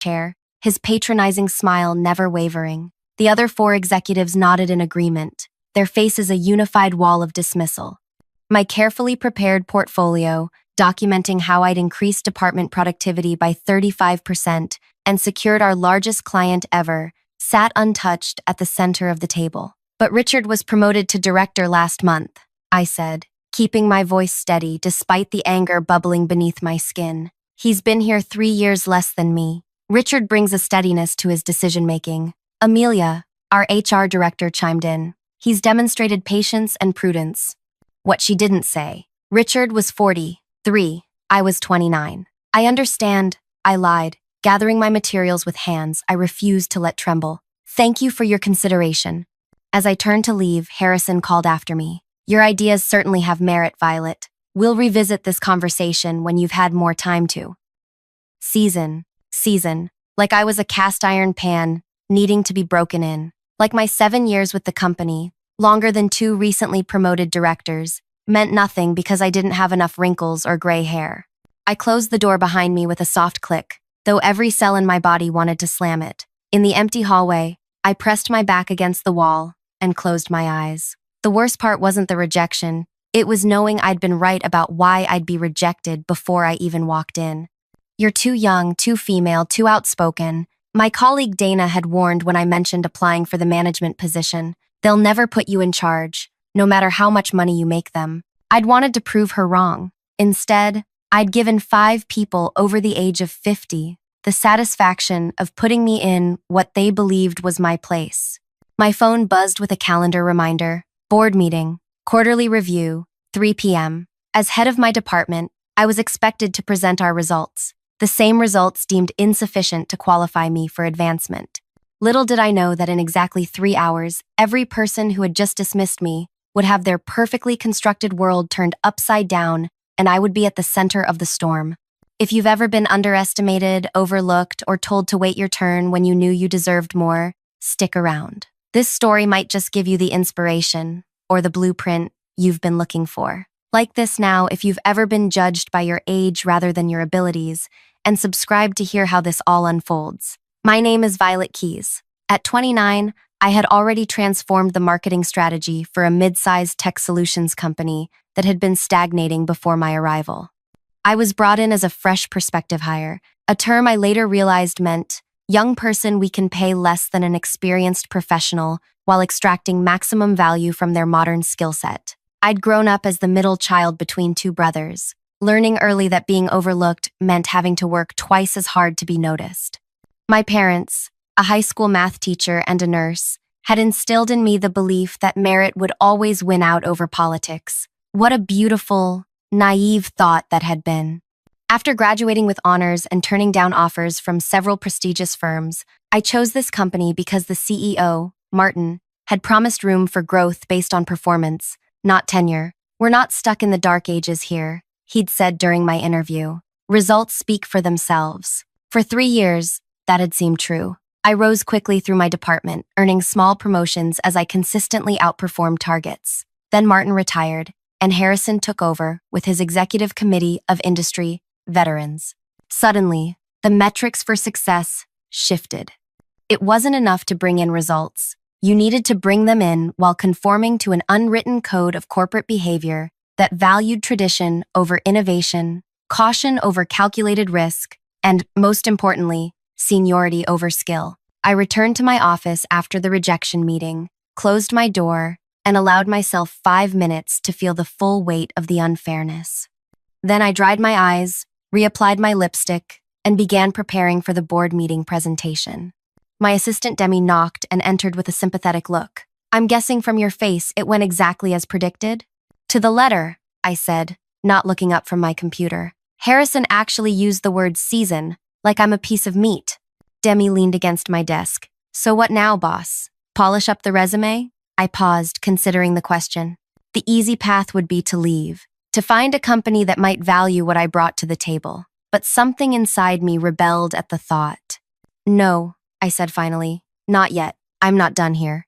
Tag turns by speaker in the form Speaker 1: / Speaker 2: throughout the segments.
Speaker 1: chair, his patronizing smile never wavering. The other four executives nodded in agreement, their faces a unified wall of dismissal. My carefully prepared portfolio, documenting how I'd increased department productivity by 35% and secured our largest client ever, sat untouched at the center of the table. "But Richard was promoted to director last month," I said, keeping my voice steady despite the anger bubbling beneath my skin. "He's been here 3 years less than me." Richard brings a steadiness to his decision-making. Amelia, our HR director, chimed in. "He's demonstrated patience and prudence." What she didn't say. Richard was 43. I was 29. "I understand," I lied, gathering my materials with hands I refused to let tremble. "Thank you for your consideration." As I turned to leave, Harrison called after me. "Your ideas certainly have merit, Violet. We'll revisit this conversation when you've had more time to." Season. Like I was a cast iron pan, needing to be broken in. Like my 7 years with the company, longer than 2 recently promoted directors, meant nothing because I didn't have enough wrinkles or gray hair. I closed the door behind me with a soft click, though every cell in my body wanted to slam it. In the empty hallway, I pressed my back against the wall and closed my eyes. The worst part wasn't the rejection, it was knowing I'd been right about why I'd be rejected before I even walked in. "You're too young, too female, too outspoken." My colleague Dana had warned when I mentioned applying for the management position. "They'll never put you in charge, no matter how much money you make them." I'd wanted to prove her wrong. Instead, I'd given 5 people over the age of 50 the satisfaction of putting me in what they believed was my place. My phone buzzed with a calendar reminder. Board meeting, quarterly review, 3 p.m. As head of my department, I was expected to present our results. The same results deemed insufficient to qualify me for advancement. Little did I know that in exactly 3 hours, every person who had just dismissed me would have their perfectly constructed world turned upside down, and I would be at the center of the storm. If you've ever been underestimated, overlooked, or told to wait your turn when you knew you deserved more, stick around. This story might just give you the inspiration, or the blueprint you've been looking for. Like this now if you've ever been judged by your age rather than your abilities, and subscribe to hear how this all unfolds. My name is Violet Keys. At 29, I had already transformed the marketing strategy for a mid-sized tech solutions company that had been stagnating before my arrival. I was brought in as a fresh perspective hire, a term I later realized meant young person we can pay less than an experienced professional while extracting maximum value from their modern skill set. I'd grown up as the middle child between 2 brothers, learning early that being overlooked meant having to work twice as hard to be noticed. My parents, a high school math teacher and a nurse, had instilled in me the belief that merit would always win out over politics. What a beautiful, naive thought that had been. After graduating with honors and turning down offers from several prestigious firms, I chose this company because the CEO, Martin, had promised room for growth based on performance, not tenure. "We're not stuck in the dark ages here," he'd said during my interview. "Results speak for themselves." For 3 years, that had seemed true. I rose quickly through my department, earning small promotions as I consistently outperformed targets. Then Martin retired, and Harrison took over with his executive committee of industry veterans. Suddenly, the metrics for success shifted. It wasn't enough to bring in results. You needed to bring them in while conforming to an unwritten code of corporate behavior that valued tradition over innovation, caution over calculated risk, and, most importantly, seniority over skill. I returned to my office after the rejection meeting, closed my door, and allowed myself 5 minutes to feel the full weight of the unfairness. Then I dried my eyes, reapplied my lipstick, and began preparing for the board meeting presentation. My assistant Demi knocked and entered with a sympathetic look. "I'm guessing from your face it went exactly as predicted?" "To the letter," I said, not looking up from my computer. "Harrison actually used the word season, like I'm a piece of meat." Demi leaned against my desk. "So what now, boss? Polish up the resume?" I paused, considering the question. The easy path would be to leave, to find a company that might value what I brought to the table. But something inside me rebelled at the thought. "No," I said finally, "not yet. I'm not done here."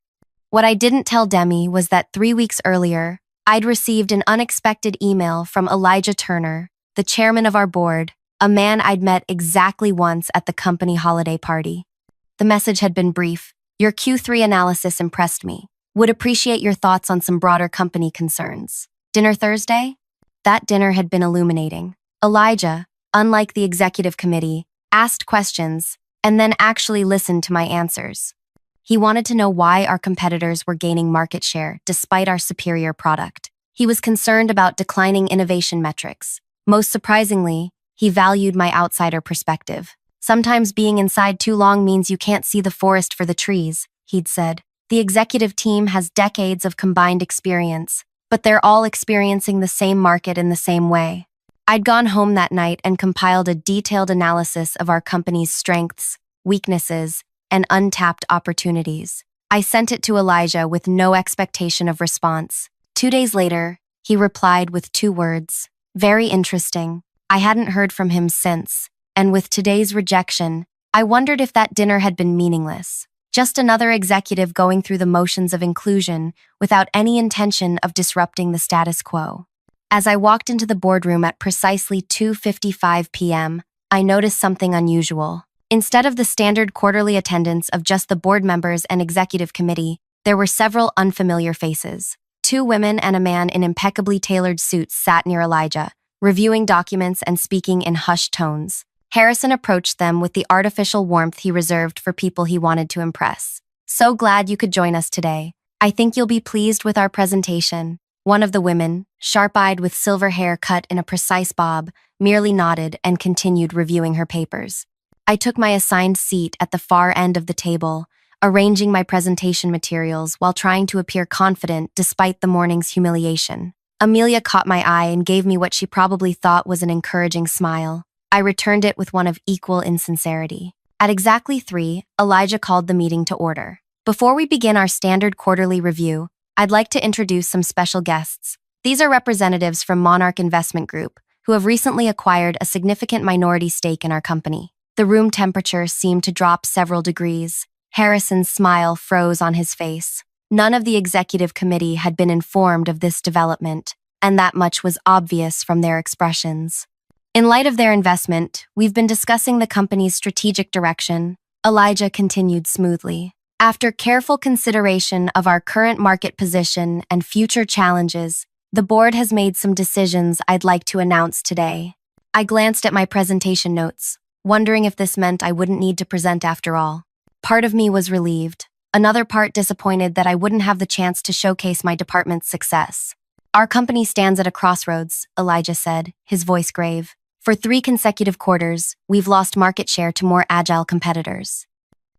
Speaker 1: What I didn't tell Demi was that 3 weeks earlier, I'd received an unexpected email from Elijah Turner, the chairman of our board, a man I'd met exactly once at the company holiday party. The message had been brief. Your Q3 analysis impressed me. Would appreciate your thoughts on some broader company concerns. Dinner Thursday? That dinner had been illuminating. Elijah, unlike the executive committee, asked questions and then actually listened to my answers. He wanted to know why our competitors were gaining market share despite our superior product. He was concerned about declining innovation metrics. Most surprisingly, he valued my outsider perspective. Sometimes being inside too long means you can't see the forest for the trees, he'd said. The executive team has decades of combined experience, but they're all experiencing the same market in the same way. I'd gone home that night and compiled a detailed analysis of our company's strengths, weaknesses, and untapped opportunities. I sent it to Elijah with no expectation of response. 2 days later, he replied with 2 words. Very interesting. I hadn't heard from him since, and with today's rejection, I wondered if that dinner had been meaningless. Just another executive going through the motions of inclusion without any intention of disrupting the status quo. As I walked into the boardroom at precisely 2:55 p.m., I noticed something unusual. Instead of the standard quarterly attendance of just the board members and executive committee, there were several unfamiliar faces. 2 women and a man in impeccably tailored suits sat near Elijah, reviewing documents and speaking in hushed tones. Harrison approached them with the artificial warmth he reserved for people he wanted to impress. So glad you could join us today. I think you'll be pleased with our presentation. One of the women, sharp-eyed with silver hair cut in a precise bob, merely nodded and continued reviewing her papers. I took my assigned seat at the far end of the table, arranging my presentation materials while trying to appear confident despite the morning's humiliation. Amelia caught my eye and gave me what she probably thought was an encouraging smile. I returned it with one of equal insincerity. At exactly 3, Elijah called the meeting to order. Before we begin our standard quarterly review, I'd like to introduce some special guests. These are representatives from Monarch Investment Group, who have recently acquired a significant minority stake in our company. The room temperature seemed to drop several degrees. Harrison's smile froze on his face. None of the executive committee had been informed of this development, and that much was obvious from their expressions. In light of their investment, we've been discussing the company's strategic direction, Elijah continued smoothly. After careful consideration of our current market position and future challenges, the board has made some decisions I'd like to announce today. I glanced at my presentation notes, wondering if this meant I wouldn't need to present after all. Part of me was relieved, another part disappointed that I wouldn't have the chance to showcase my department's success. Our company stands at a crossroads, Elijah said, his voice grave. For 3 consecutive quarters, we've lost market share to more agile competitors.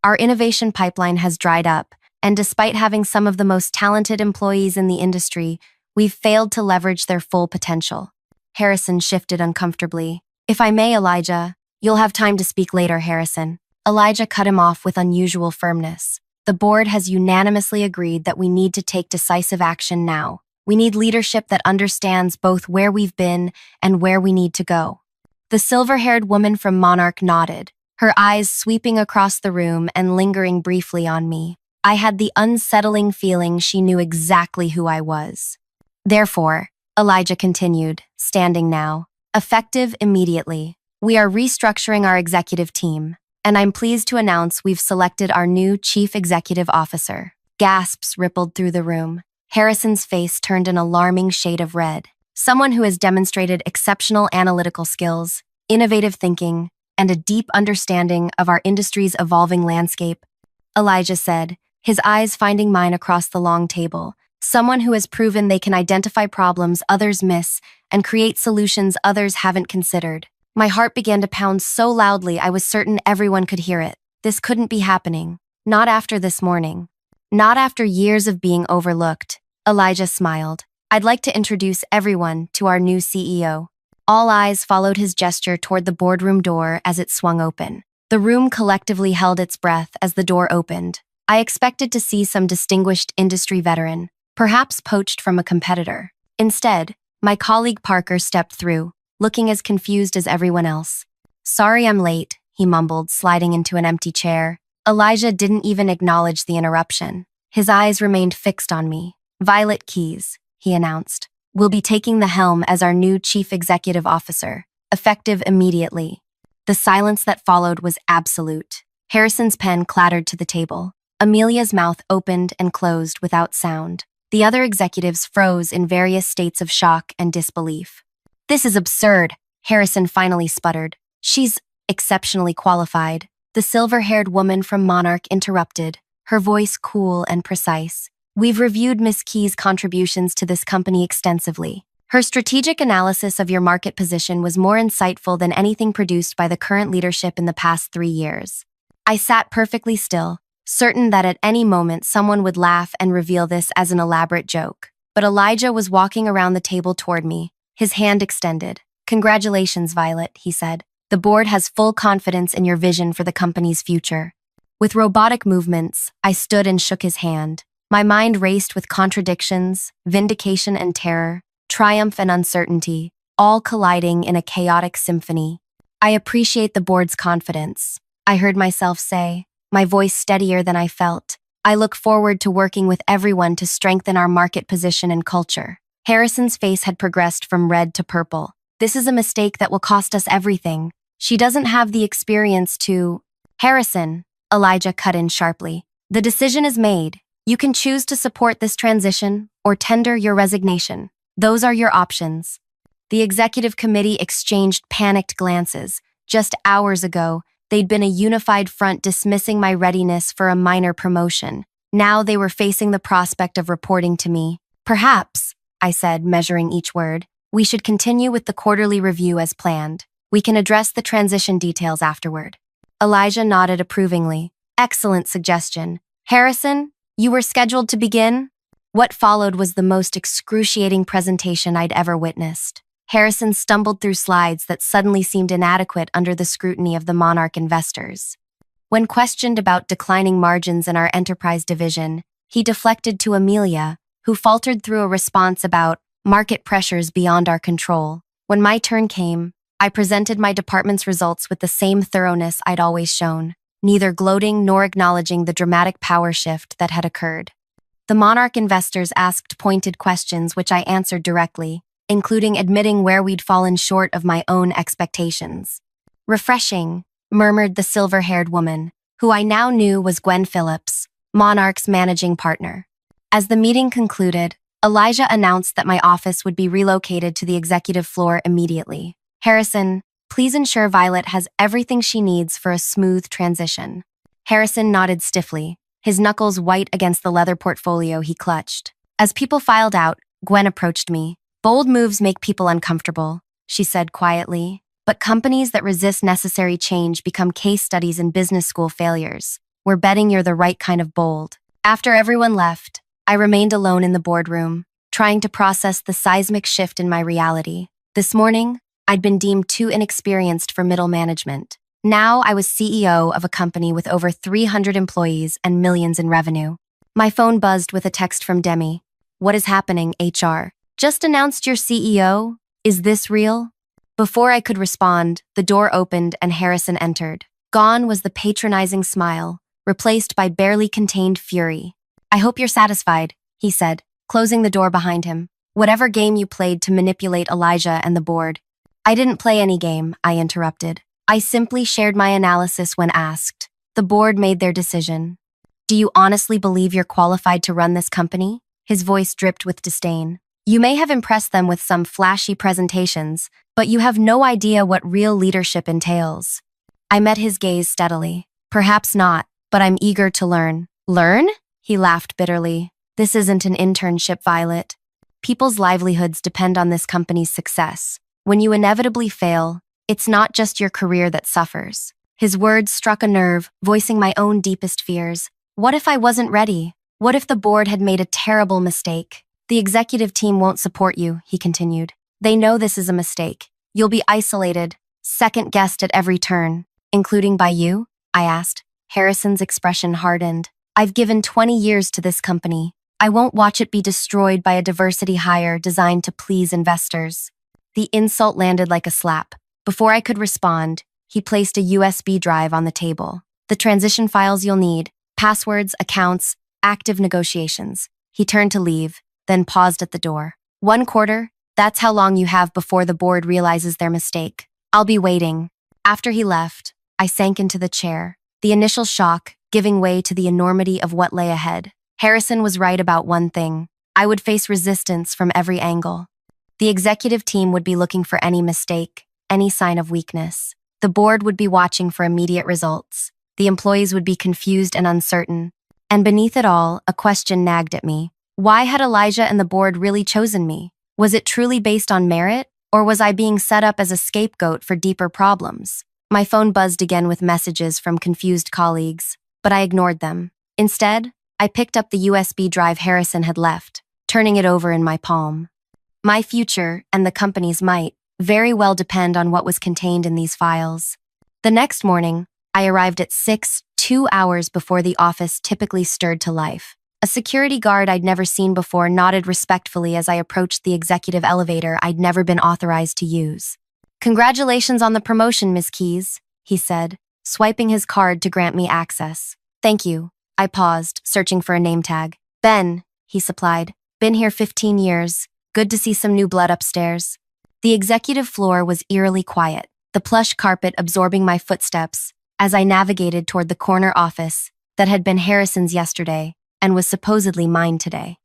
Speaker 1: Our innovation pipeline has dried up, and despite having some of the most talented employees in the industry, we've failed to leverage their full potential. Harrison shifted uncomfortably. If I may, Elijah, you'll have time to speak later, Harrison. Elijah cut him off with unusual firmness. The board has unanimously agreed that we need to take decisive action now. We need leadership that understands both where we've been and where we need to go. The silver-haired woman from Monarch nodded, her eyes sweeping across the room and lingering briefly on me. I had the unsettling feeling she knew exactly who I was. Therefore, Elijah continued, standing now, effective immediately. We are restructuring our executive team, and I'm pleased to announce we've selected our new Chief Executive Officer. Gasps rippled through the room. Harrison's face turned an alarming shade of red. Someone who has demonstrated exceptional analytical skills, innovative thinking, and a deep understanding of our industry's evolving landscape, Elijah said, his eyes finding mine across the long table. Someone who has proven they can identify problems others miss and create solutions others haven't considered. My heart began to pound so loudly I was certain everyone could hear it. This couldn't be happening. Not after this morning. Not after years of being overlooked. Elijah smiled. I'd like to introduce everyone to our new CEO. All eyes followed his gesture toward the boardroom door as it swung open. The room collectively held its breath as the door opened. I expected to see some distinguished industry veteran, perhaps poached from a competitor. Instead, my colleague Parker stepped through, looking as confused as everyone else. Sorry I'm late, he mumbled, sliding into an empty chair. Elijah didn't even acknowledge the interruption. His eyes remained fixed on me. Violet Keys, he announced, will be taking the helm as our new Chief Executive Officer. effective immediately. The silence that followed was absolute. Harrison's pen clattered to the table. Amelia's mouth opened and closed without sound. The other executives froze in various states of shock and disbelief. "This is absurd," Harrison finally sputtered. "She's exceptionally qualified." The silver-haired woman from Monarch interrupted, her voice cool and precise. "We've reviewed Miss Key's contributions to this company extensively. Her strategic analysis of your market position was more insightful than anything produced by the current leadership in the past 3 years." I sat perfectly still, certain that at any moment someone would laugh and reveal this as an elaborate joke. But Elijah was walking around the table toward me, his hand extended. "Congratulations, Violet," he said. "The board has full confidence in your vision for the company's future." With robotic movements, I stood and shook his hand. My mind raced with contradictions, vindication and terror, triumph and uncertainty, all colliding in a chaotic symphony. "I appreciate the board's confidence," I heard myself say, my voice steadier than I felt. "I look forward to working with everyone to strengthen our market position and culture." Harrison's face had progressed from red to purple. "This is a mistake that will cost us everything. She doesn't have the experience to—" "Harrison," Elijah cut in sharply. "The decision is made. You can choose to support this transition or tender your resignation. Those are your options." The executive committee exchanged panicked glances. Just hours ago, they'd been a unified front dismissing my readiness for a minor promotion. Now they were facing the prospect of reporting to me. "Perhaps," I said, measuring each word, "we should continue with the quarterly review as planned. We can address the transition details afterward." Elijah nodded approvingly. "Excellent suggestion. Harrison, you were scheduled to begin?" What followed was the most excruciating presentation I'd ever witnessed. Harrison stumbled through slides that suddenly seemed inadequate under the scrutiny of the Monarch investors. When questioned about declining margins in our enterprise division, he deflected to Amelia, who faltered through a response about market pressures beyond our control. When my turn came, I presented my department's results with the same thoroughness I'd always shown, neither gloating nor acknowledging the dramatic power shift that had occurred. The Monarch investors asked pointed questions which I answered directly, including admitting where we'd fallen short of my own expectations. "Refreshing," murmured the silver-haired woman, who I now knew was Gwen Phillips, Monarch's managing partner. As the meeting concluded, Elijah announced that my office would be relocated to the executive floor immediately. "Harrison, please ensure Violet has everything she needs for a smooth transition." Harrison nodded stiffly, his knuckles white against the leather portfolio he clutched. As people filed out, Gwen approached me. "Bold moves make people uncomfortable," she said quietly, "but companies that resist necessary change become case studies in business school failures. We're betting you're the right kind of bold." After everyone left, I remained alone in the boardroom, trying to process the seismic shift in my reality. This morning, I'd been deemed too inexperienced for middle management. Now I was CEO of a company with over 300 employees and millions in revenue. My phone buzzed with a text from Demi. "What is happening, HR? Just announced your CEO? Is this real?" Before I could respond, the door opened and Harrison entered. Gone was the patronizing smile, replaced by barely contained fury. "I hope you're satisfied," he said, closing the door behind him. "Whatever game you played to manipulate Elijah and the board." "I didn't play any game," I interrupted. "I simply shared my analysis when asked. The board made their decision." "Do you honestly believe you're qualified to run this company?" His voice dripped with disdain. "You may have impressed them with some flashy presentations, but you have no idea what real leadership entails." I met his gaze steadily. "Perhaps not, but I'm eager to learn." "Learn?" He laughed bitterly. "This isn't an internship, Violet. People's livelihoods depend on this company's success. When you inevitably fail, it's not just your career that suffers." His words struck a nerve, voicing my own deepest fears. What if I wasn't ready? What if the board had made a terrible mistake? "The executive team won't support you," he continued. "They know this is a mistake. You'll be isolated, second-guessed at every turn." "Including by you?" I asked. Harrison's expression hardened. "I've given 20 years to this company. I won't watch it be destroyed by a diversity hire designed to please investors." The insult landed like a slap. Before I could respond, he placed a USB drive on the table. "The transition files you'll need, passwords, accounts, active negotiations." He turned to leave, then paused at the door. "1 quarter, that's how long you have before the board realizes their mistake. I'll be waiting. After he left, I sank into the chair, the initial shock giving way to the enormity of what lay ahead. Harrison was right about one thing. I would face resistance from every angle. The executive team would be looking for any mistake, any sign of weakness. The board would be watching for immediate results. The employees would be confused and uncertain. And beneath it all, a question nagged at me. Why had Elijah and the board really chosen me? Was it truly based on merit, or was I being set up as a scapegoat for deeper problems? My phone buzzed again with messages from confused colleagues, but I ignored them. Instead, I picked up the USB drive Harrison had left, turning it over in my palm. My future, and the company's might, very well depend on what was contained in these files. The next morning, I arrived at 6, 2 hours before the office typically stirred to life. A security guard I'd never seen before nodded respectfully as I approached the executive elevator I'd never been authorized to use. "Congratulations on the promotion, Miss Keys," he said, swiping his card to grant me access. "Thank you." I paused, searching for a name tag. "Ben," he supplied. "Been here 15 years. Good to see some new blood upstairs." The executive floor was eerily quiet, the plush carpet absorbing my footsteps as I navigated toward the corner office that had been Harrison's yesterday and was supposedly mine today.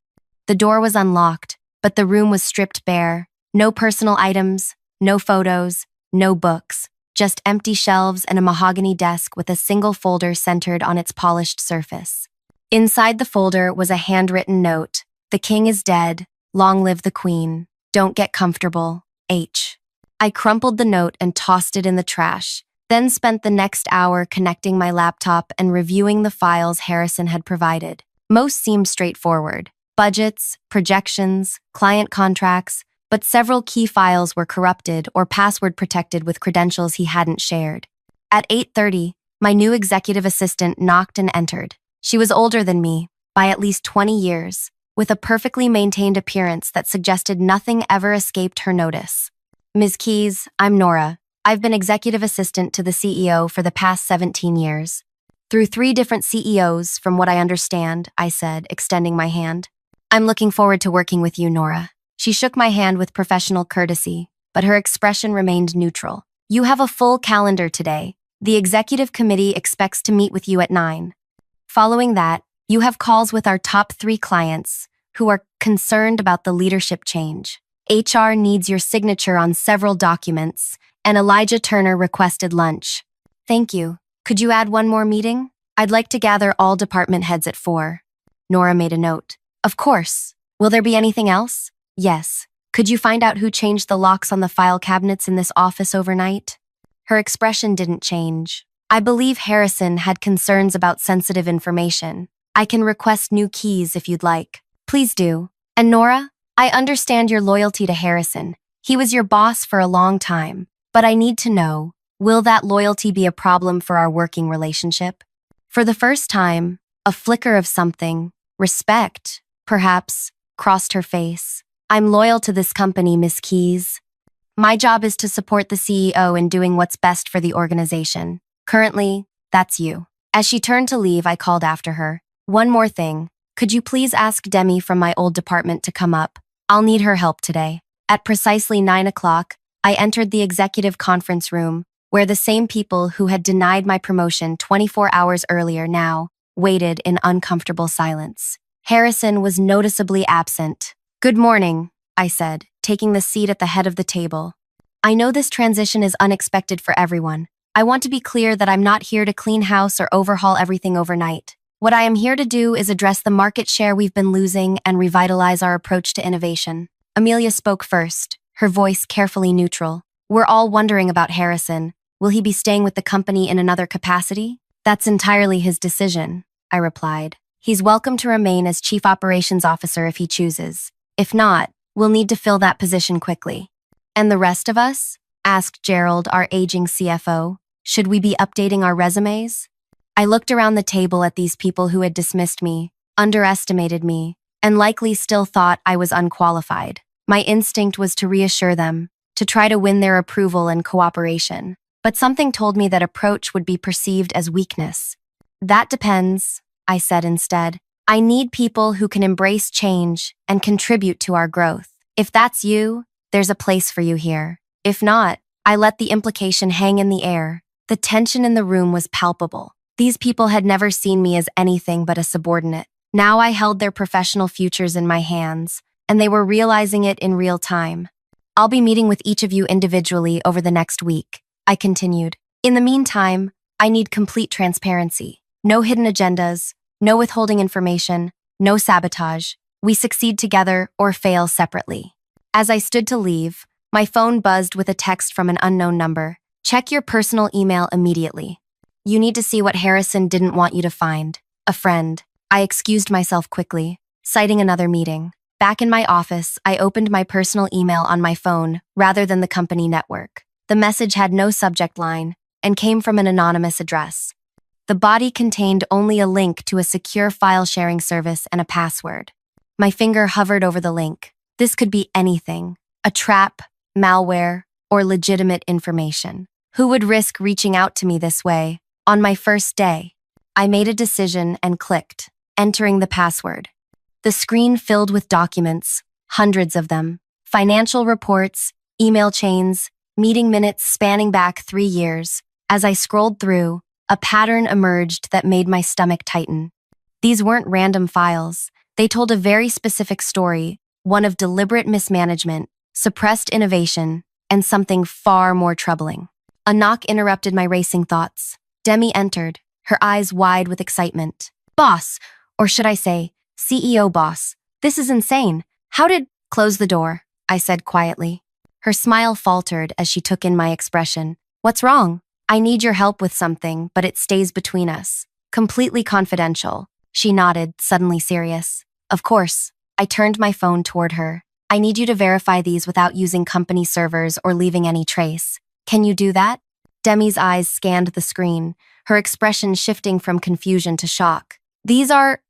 Speaker 1: The door was unlocked, but the room was stripped bare. No personal items, no photos, no books, just empty shelves and a mahogany desk with a single folder centered on its polished surface. Inside the folder was a handwritten note. "The king is dead. Long live the queen. Don't get comfortable. H." I crumpled the note and tossed it in the trash, then spent the next hour connecting my laptop and reviewing the files Harrison had provided. Most seemed straightforward: budgets, projections, client contracts, but several key files were corrupted or password protected with credentials he hadn't shared. At 8:30, my new executive assistant knocked and entered. She was older than me, by at least 20 years, with a perfectly maintained appearance that suggested nothing ever escaped her notice. "Ms. Keys, I'm Nora. I've been executive assistant to the CEO for the past 17 years. Through 3 different CEOs, from what I understand," I said, extending my hand. "I'm looking forward to working with you, Nora." She shook my hand with professional courtesy, but her expression remained neutral. "You have a full calendar today. The executive committee expects to meet with you at 9. Following that, you have calls with our top 3 clients, who are concerned about the leadership change. HR needs your signature on several documents, and Elijah Turner requested lunch." "Thank you. Could you add one more meeting? I'd like to gather all department heads at 4. Nora made a note. "Of course. Will there be anything else?" "Yes. Could you find out who changed the locks on the file cabinets in this office overnight?" Her expression didn't change. "I believe Harrison had concerns about sensitive information. I can request new keys if you'd like." "Please do. And Nora, I understand your loyalty to Harrison. He was your boss for a long time. But I need to know, will that loyalty be a problem for our working relationship?" For the first time, a flicker of something, respect, perhaps, crossed her face. "I'm loyal to this company, Miss Keys. My job is to support the CEO in doing what's best for the organization. Currently, that's you." As she turned to leave, I called after her. "One more thing. Could you please ask Demi from my old department to come up? I'll need her help today." At precisely 9 o'clock, I entered the executive conference room, where the same people who had denied my promotion 24 hours earlier now waited in uncomfortable silence. Harrison was noticeably absent. "Good morning," I said, taking the seat at the head of the table. "I know this transition is unexpected for everyone. I want to be clear that I'm not here to clean house or overhaul everything overnight. What I am here to do is address the market share we've been losing and revitalize our approach to innovation." Amelia spoke first, her voice carefully neutral. "We're all wondering about Harrison. Will he be staying with the company in another capacity?" "That's entirely his decision," I replied. "He's welcome to remain as Chief Operations Officer if he chooses. If not, we'll need to fill that position quickly." "And the rest of us?" asked Gerald, our aging CFO. "Should we be updating our resumes?" I looked around the table at these people who had dismissed me, underestimated me, and likely still thought I was unqualified. My instinct was to reassure them, to try to win their approval and cooperation. But something told me that approach would be perceived as weakness. "That depends," I said instead. "I need people who can embrace change and contribute to our growth. If that's you, there's a place for you here. If not, I let the implication hang in the air. The tension in the room was palpable. These people had never seen me as anything but a subordinate. Now I held their professional futures in my hands, and they were realizing it in real time. I'll be meeting with each of you individually over the next week, I continued. In the meantime, I need complete transparency. No hidden agendas, no withholding information, no sabotage. We succeed together or fail separately. As I stood to leave, my phone buzzed with a text from an unknown number. Check your personal email immediately. You need to see what Harrison didn't want you to find. A friend. I excused myself quickly, citing another meeting. Back in my office, I opened my personal email on my phone rather than the company network. The message had no subject line and came from an anonymous address. The body contained only a link to a secure file sharing service and a password. My finger hovered over the link. This could be anything: a trap, malware, or legitimate information. Who would risk reaching out to me this way? On my first day, I made a decision and clicked, entering the password. The screen filled with documents, hundreds of them, financial reports, email chains, meeting minutes spanning back 3 years. As I scrolled through, a pattern emerged that made my stomach tighten. These weren't random files. They told a very specific story, one of deliberate mismanagement, suppressed innovation, and something far more troubling. A knock interrupted my racing thoughts. Demi entered, her eyes wide with excitement. Boss, or should I say, CEO boss, this is insane. How did— Close the door, I said quietly. Her smile faltered as she took in my expression. What's wrong? I need your help with something, but it stays between us. Completely confidential. She nodded, suddenly serious. Of course. I turned my phone toward her. I need you to verify these without using company servers or leaving any trace. Can you do that? Demi's eyes scanned the screen, her expression shifting from confusion to shock. These are—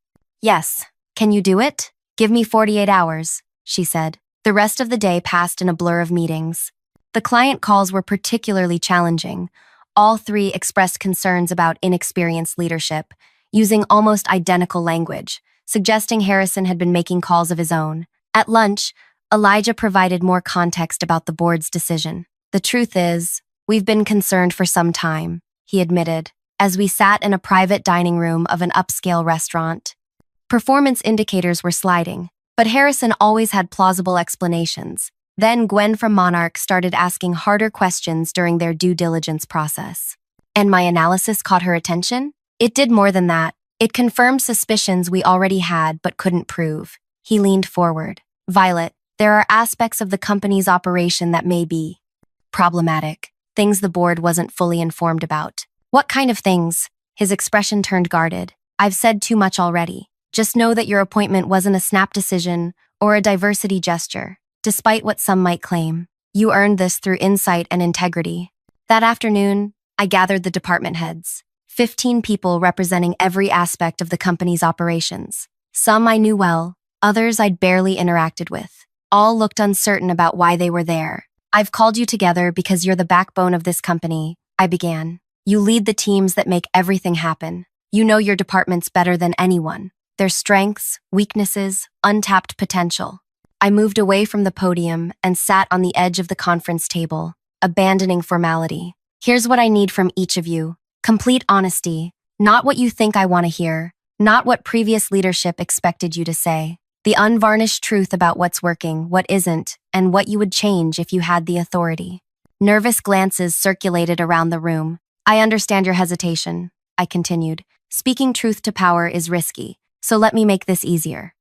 Speaker 1: Yes. Can you do it? Give me 48 hours, she said. The rest of the day passed in a blur of meetings. The client calls were particularly challenging. All three expressed concerns about inexperienced leadership, using almost identical language, suggesting Harrison had been making calls of his own. At lunch, Elijah provided more context about the board's decision. The truth is, we've been concerned for some time, he admitted, as we sat in a private dining room of an upscale restaurant. Performance indicators were sliding, but Harrison always had plausible explanations. Then Gwen from Monarch started asking harder questions during their due diligence process. And my analysis caught her attention? It did more than that. It confirmed suspicions we already had but couldn't prove. He leaned forward. Violet, there are aspects of the company's operation that may be problematic, things the board wasn't fully informed about. What kind of things? His expression turned guarded. I've said too much already. Just know that your appointment wasn't a snap decision or a diversity gesture, despite what some might claim. You earned this through insight and integrity. That afternoon, I gathered the department heads, 15 people representing every aspect of the company's operations. Some I knew well, others I'd barely interacted with. All looked uncertain about why they were there. I've called you together because you're the backbone of this company, I began. You lead the teams that make everything happen. You know your departments better than anyone. Their strengths, weaknesses, untapped potential. I moved away from the podium and sat on the edge of the conference table, abandoning formality. Here's what I need from each of you. Complete honesty. Not what you think I want to hear. Not what previous leadership expected you to say. The unvarnished truth about what's working, what isn't, and what you would change if you had the authority. Nervous glances circulated around the room. I understand your hesitation, I continued. Speaking truth to power is risky, so let me make this easier.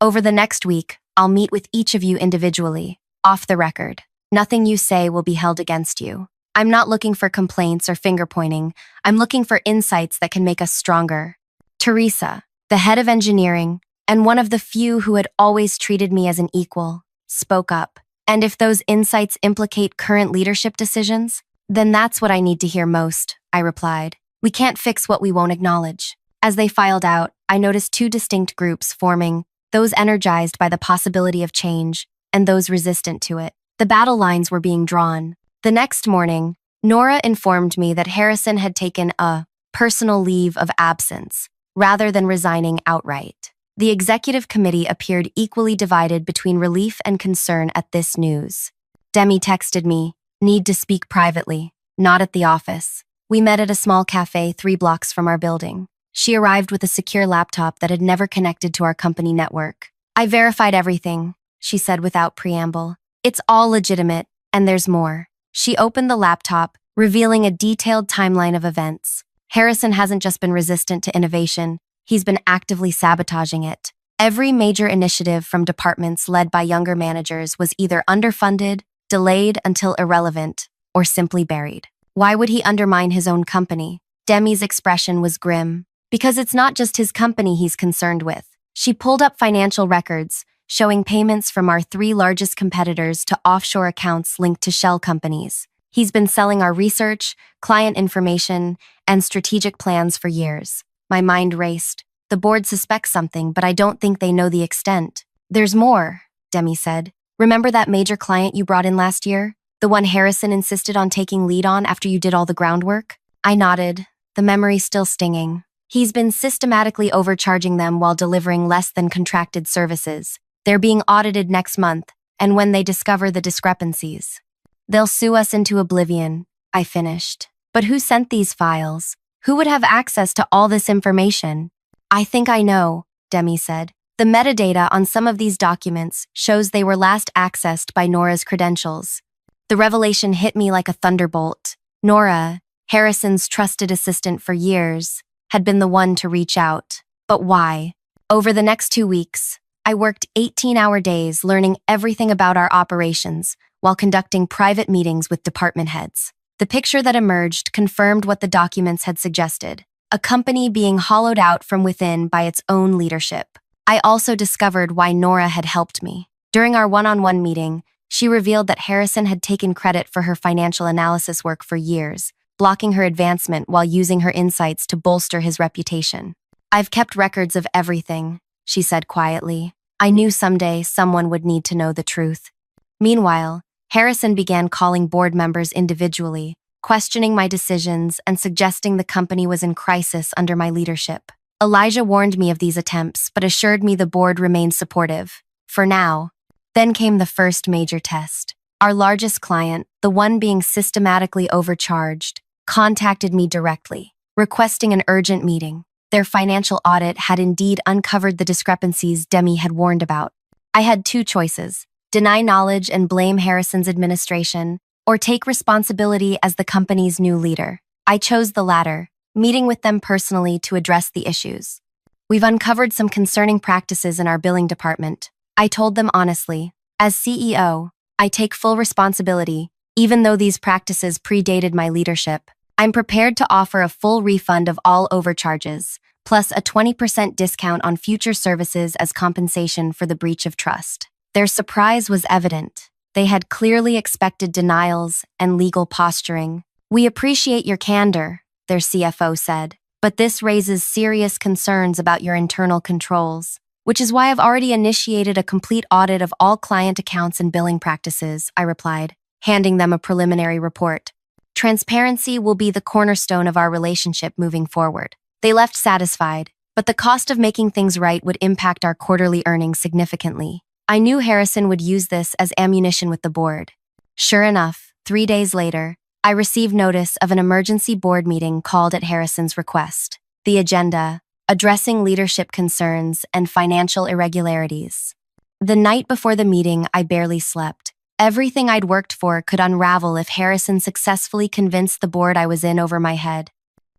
Speaker 1: Over the next week, I'll meet with each of you individually, off the record. Nothing you say will be held against you. I'm not looking for complaints or finger-pointing. I'm looking for insights that can make us stronger. Teresa, the head of engineering, and one of the few who had always treated me as an equal, spoke up. And if those insights implicate current leadership decisions, then that's what I need to hear most, I replied. We can't fix what we won't acknowledge. As they filed out, I noticed two distinct groups forming, those energized by the possibility of change and those resistant to it. The battle lines were being drawn. The next morning, Nora informed me that Harrison had taken a personal leave of absence, rather than resigning outright. The executive committee appeared equally divided between relief and concern at this news. Demi texted me, Need to speak privately, not at the office. We met at a small cafe 3 blocks from our building. She arrived with a secure laptop that had never connected to our company network. I verified everything, she said without preamble. It's all legitimate, and there's more. She opened the laptop, revealing a detailed timeline of events. Harrison hasn't just been resistant to innovation, he's been actively sabotaging it. Every major initiative from departments led by younger managers was either underfunded, delayed until irrelevant, or simply buried. Why would he undermine his own company? Demi's expression was grim. Because it's not just his company he's concerned with. She pulled up financial records, showing payments from our 3 largest competitors to offshore accounts linked to shell companies. He's been selling our research, client information, and strategic plans for years. My mind raced. The board suspects something, but I don't think they know the extent. There's more, Demi said. Remember that major client you brought in last year? The one Harrison insisted on taking lead on after you did all the groundwork? I nodded, the memory still stinging. He's been systematically overcharging them while delivering less than contracted services. They're being audited next month, and when they discover the discrepancies, they'll sue us into oblivion, I finished. But who sent these files? Who would have access to all this information? I think I know, Demi said. The metadata on some of these documents shows they were last accessed by Nora's credentials. The revelation hit me like a thunderbolt. Nora, Harrison's trusted assistant for years, had been the one to reach out. But why? Over the next 2 weeks, I worked 18-hour days learning everything about our operations while conducting private meetings with department heads. The picture that emerged confirmed what the documents had suggested, a company being hollowed out from within by its own leadership. I also discovered why Nora had helped me. During our one-on-one meeting, she revealed that Harrison had taken credit for her financial analysis work for years, blocking her advancement while using her insights to bolster his reputation. I've kept records of everything, she said quietly. I knew someday someone would need to know the truth. Meanwhile, Harrison began calling board members individually, questioning my decisions and suggesting the company was in crisis under my leadership. Elijah warned me of these attempts, but assured me the board remained supportive. For now. Then came the first major test. Our largest client, the one being systematically overcharged, contacted me directly, requesting an urgent meeting. Their financial audit had indeed uncovered the discrepancies Demi had warned about. I had 2 choices: deny knowledge and blame Harrison's administration, or take responsibility as the company's new leader. I chose the latter, meeting with them personally to address the issues. We've uncovered some concerning practices in our billing department. I told them honestly. As CEO, I take full responsibility, even though these practices predated my leadership. I'm prepared to offer a full refund of all overcharges, plus a 20% discount on future services as compensation for the breach of trust. Their surprise was evident. They had clearly expected denials and legal posturing. We appreciate your candor, their CFO said, but this raises serious concerns about your internal controls, which is why I've already initiated a complete audit of all client accounts and billing practices, I replied, handing them a preliminary report. Transparency will be the cornerstone of our relationship moving forward. They left satisfied, but the cost of making things right would impact our quarterly earnings significantly. I knew Harrison would use this as ammunition with the board. Sure enough, 3 days later, I received notice of an emergency board meeting called at Harrison's request. The agenda: addressing leadership concerns and financial irregularities. The night before the meeting, I barely slept. Everything I'd worked for could unravel if Harrison successfully convinced the board I was in over my head.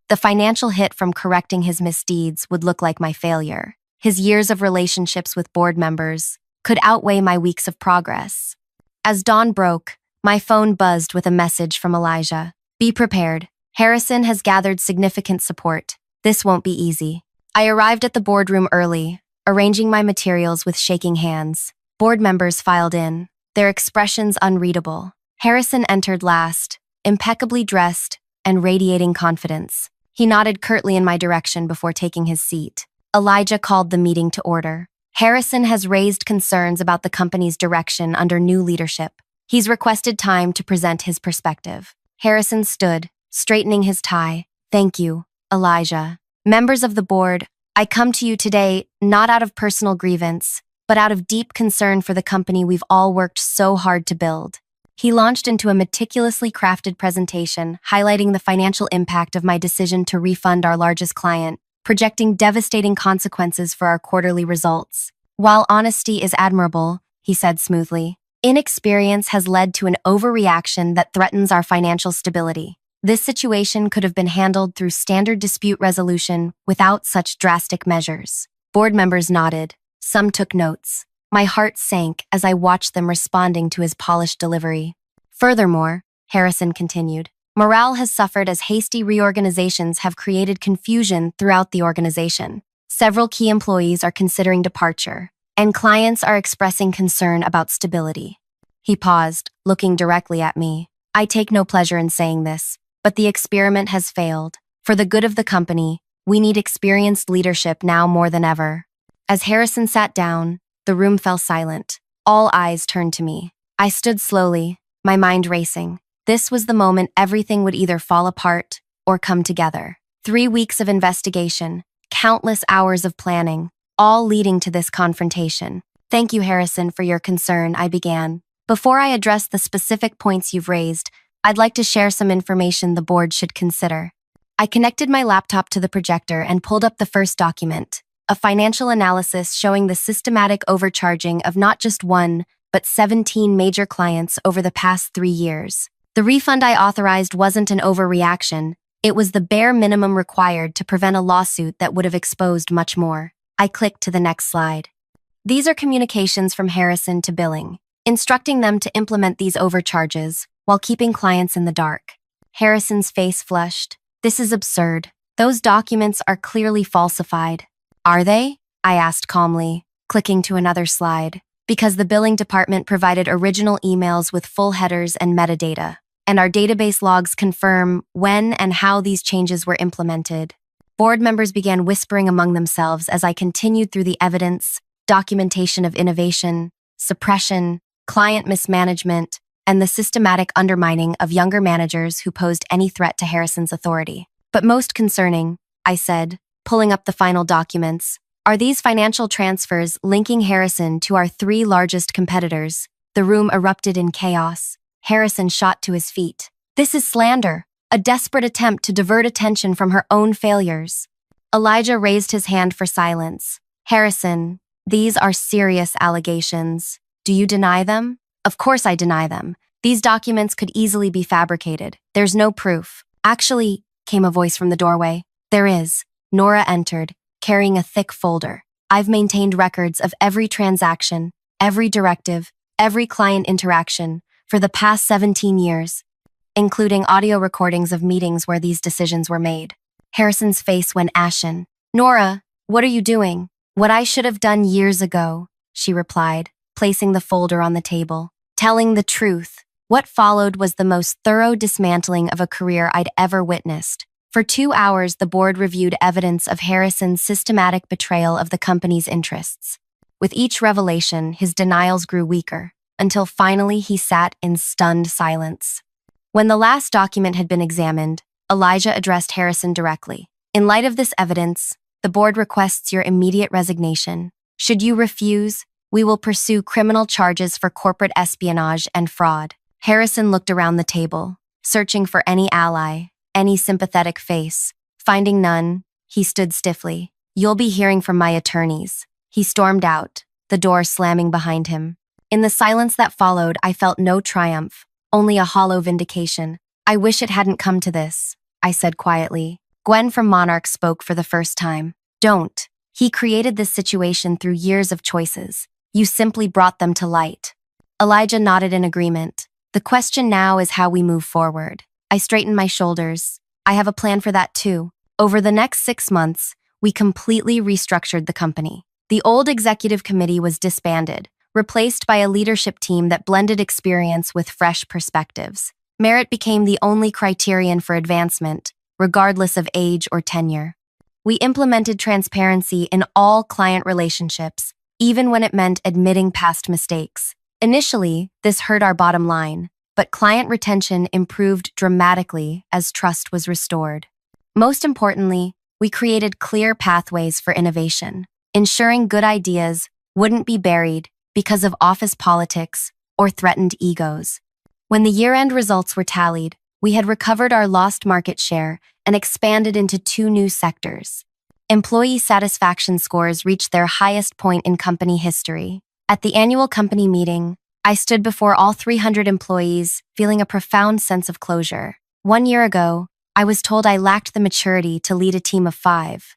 Speaker 1: The financial hit from correcting his misdeeds would look like my failure. His years of relationships with board members could outweigh my weeks of progress. As dawn broke, my phone buzzed with a message from Elijah. Be prepared. Harrison has gathered significant support. This won't be easy. I arrived at the boardroom early, arranging my materials with shaking hands. Board members filed in, their expressions unreadable. Harrison entered last, impeccably dressed and radiating confidence. He nodded curtly in my direction before taking his seat. Elijah called the meeting to order. Harrison has raised concerns about the company's direction under new leadership. He's requested time to present his perspective. Harrison stood, straightening his tie. Thank you, Elijah. Members of the board, I come to you today not out of personal grievance, but out of deep concern for the company we've all worked so hard to build. He launched into a meticulously crafted presentation highlighting the financial impact of my decision to refund our largest client, projecting devastating consequences for our quarterly results. While honesty is admirable, he said smoothly, inexperience has led to an overreaction that threatens our financial stability. This situation could have been handled through standard dispute resolution without such drastic measures. Board members nodded. Some took notes. My heart sank as I watched them responding to his polished delivery. Furthermore, Harrison continued, morale has suffered as hasty reorganizations have created confusion throughout the organization. Several key employees are considering departure, and clients are expressing concern about stability. He paused, looking directly at me. I take no pleasure in saying this, but the experiment has failed. For the good of the company, we need experienced leadership now more than ever. As Harrison sat down, the room fell silent. All eyes turned to me. I stood slowly, my mind racing. This was the moment everything would either fall apart or come together. 3 weeks of investigation, countless hours of planning, all leading to this confrontation. Thank you, Harrison, for your concern, I began. Before I address the specific points you've raised, I'd like to share some information the board should consider. I connected my laptop to the projector and pulled up the first document, a financial analysis showing the systematic overcharging of not just one, but 17 major clients over the past 3 years. The refund I authorized wasn't an overreaction, it was the bare minimum required to prevent a lawsuit that would have exposed much more. I clicked to the next slide. These are communications from Harrison to billing, instructing them to implement these overcharges while keeping clients in the dark. Harrison's face flushed. This is absurd. Those documents are clearly falsified. Are they? I asked calmly, clicking to another slide, because the billing department provided original emails with full headers and metadata, and our database logs confirm when and how these changes were implemented. Board members began whispering among themselves as I continued through the evidence, documentation of innovation, suppression, client mismanagement, and the systematic undermining of younger managers who posed any threat to Harrison's authority. But most concerning, I said, pulling up the final documents, are these financial transfers linking Harrison to our 3 largest competitors. The room erupted in chaos. Harrison shot to his feet. This is slander, a desperate attempt to divert attention from her own failures. Elijah raised his hand for silence. Harrison, these are serious allegations. Do you deny them? Of course I deny them. These documents could easily be fabricated. There's no proof. Actually, came a voice from the doorway. There is. Nora entered, carrying a thick folder. I've maintained records of every transaction, every directive, every client interaction for the past 17 years, including audio recordings of meetings where these decisions were made. Harrison's face went ashen. Nora, what are you doing? What I should have done years ago, she replied, placing the folder on the table. Telling the truth. What followed was the most thorough dismantling of a career I'd ever witnessed. For 2 hours, the board reviewed evidence of Harrison's systematic betrayal of the company's interests. With each revelation, his denials grew weaker, until finally he sat in stunned silence. When the last document had been examined, Elijah addressed Harrison directly. In light of this evidence, the board requests your immediate resignation. Should you refuse, we will pursue criminal charges for corporate espionage and fraud. Harrison looked around the table, searching for any ally, any sympathetic face. Finding none, he stood stiffly. You'll be hearing from my attorneys. He stormed out, the door slamming behind him. In the silence that followed, I felt no triumph, only a hollow vindication. I wish it hadn't come to this, I said quietly. Gwen from Monarch spoke for the first time. Don't. He created this situation through years of choices. You simply brought them to light. Elijah nodded in agreement. The question now is how we move forward. I straightened my shoulders. I have a plan for that too. Over the next 6 months, we completely restructured the company. The old executive committee was disbanded, replaced by a leadership team that blended experience with fresh perspectives. Merit became the only criterion for advancement, regardless of age or tenure. We implemented transparency in all client relationships, even when it meant admitting past mistakes. Initially, this hurt our bottom line, but client retention improved dramatically as trust was restored. Most importantly, we created clear pathways for innovation, ensuring good ideas wouldn't be buried because of office politics or threatened egos. When the year-end results were tallied, we had recovered our lost market share and expanded into two new sectors. Employee satisfaction scores reached their highest point in company history. At the annual company meeting, I stood before all 300 employees, feeling a profound sense of closure. 1 year ago, I was told I lacked the maturity to lead a team of 5.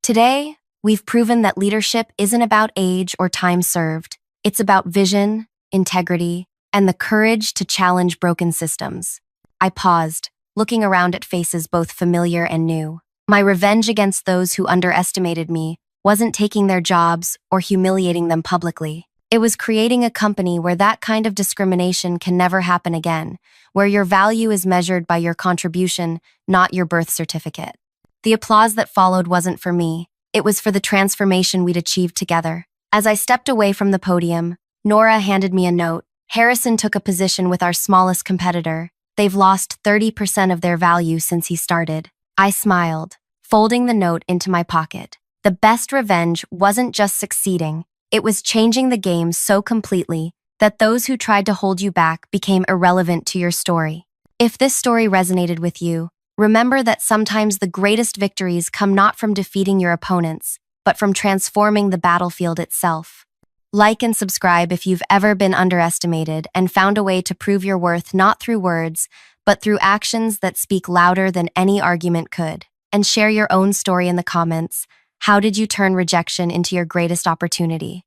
Speaker 1: Today, we've proven that leadership isn't about age or time served. It's about vision, integrity, and the courage to challenge broken systems. I paused, looking around at faces both familiar and new. My revenge against those who underestimated me wasn't taking their jobs or humiliating them publicly. It was creating a company where that kind of discrimination can never happen again, where your value is measured by your contribution, not your birth certificate. The applause that followed wasn't for me. It was for the transformation we'd achieved together. As I stepped away from the podium, Nora handed me a note. Harrison took a position with our smallest competitor. They've lost 30% of their value since he started. I smiled, folding the note into my pocket. The best revenge wasn't just succeeding, it was changing the game so completely that those who tried to hold you back became irrelevant to your story. If this story resonated with you, remember that sometimes the greatest victories come not from defeating your opponents, but from transforming the battlefield itself. Like and subscribe if you've ever been underestimated and found a way to prove your worth not through words, but through actions that speak louder than any argument could. And share your own story in the comments. How did you turn rejection into your greatest opportunity?